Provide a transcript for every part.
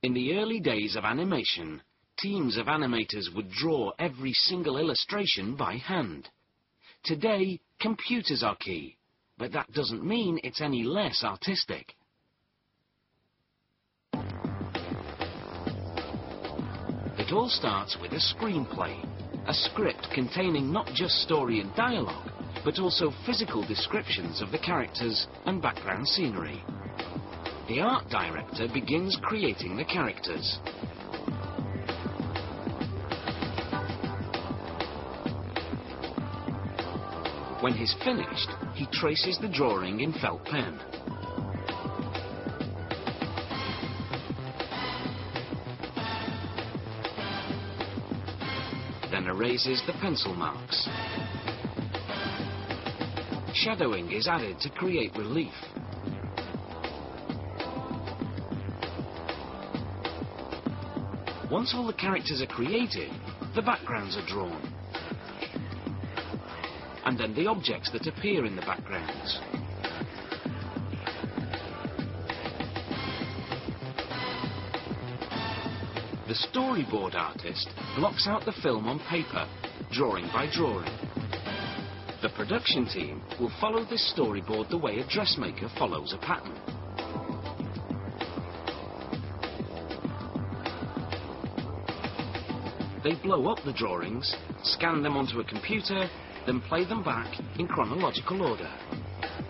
In the early days of animation, teams of animators would draw every single illustration by hand. Today, computers are key, but that doesn't mean it's any less artistic. It all starts with a screenplay, a script containing not just story and dialogue, but also physical descriptions of the characters and background scenery. The art director begins creating the characters. When he's finished, he traces the drawing in felt pen. Then erases the pencil marks. Shadowing is added to create relief. Once all the characters are created, the backgrounds are drawn. And then the objects that appear in the backgrounds. The storyboard artist blocks out the film on paper, drawing by drawing. The production team will follow this storyboard the way a dressmaker follows a pattern. They blow up the drawings, scan them onto a computer, then play them back in chronological order.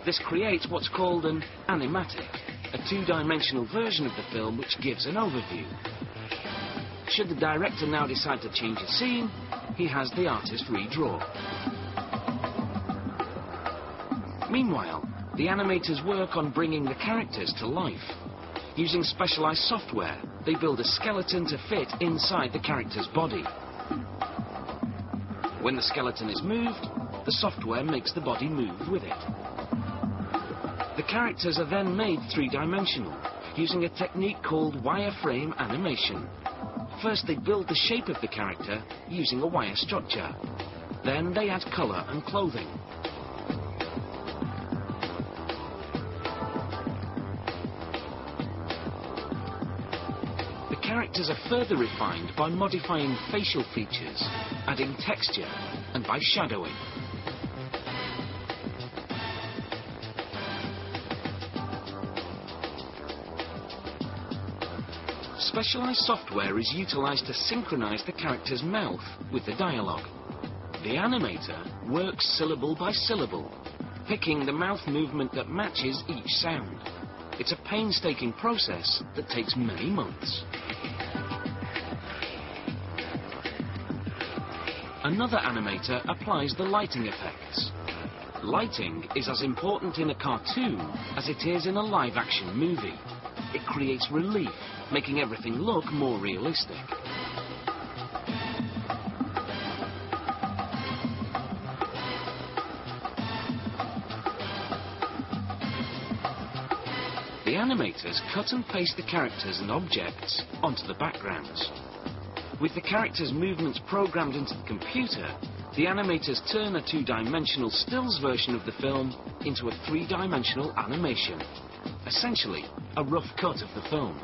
This creates what's called an animatic, a two-dimensional version of the film which gives an overview. Should the director now decide to change a scene, he has the artist redraw. Meanwhile, the animators work on bringing the characters to life. Using specialized software, they build a skeleton to fit inside the character's body. When the skeleton is moved, the software makes the body move with it. The characters are then made three-dimensional, using a technique called wireframe animation. First, they build the shape of the character using a wire structure. Then they add color and clothing. The characters are further refined by modifying facial features, adding texture, and by shadowing. Specialized software is utilized to synchronize the character's mouth with the dialogue. The animator works syllable by syllable, picking the mouth movement that matches each sound. It's a painstaking process that takes many months. Another animator applies the lighting effects. Lighting is as important in a cartoon as it is in a live-action movie. It creates relief, making everything look more realistic. The animators cut and paste the characters and objects onto the backgrounds. With the characters' movements programmed into the computer, the animators turn a two-dimensional stills version of the film into a three-dimensional animation. Essentially, a rough cut of the film.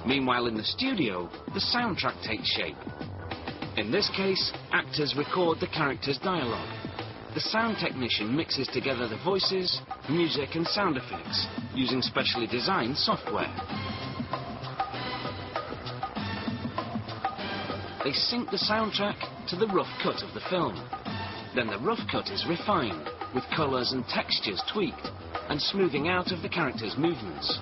Meanwhile, in the studio, the soundtrack takes shape. In this case, actors record the characters' dialogue. The sound technician mixes together the voices, music and sound effects using specially designed software. They sync the soundtrack to the rough cut of the film. Then the rough cut is refined, with colors and textures tweaked, and smoothing out of the characters' movements.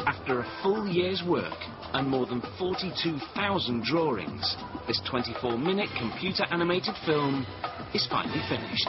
After a full year's work and more than 42,000 drawings, this 24-minute computer-animated film is finally finished.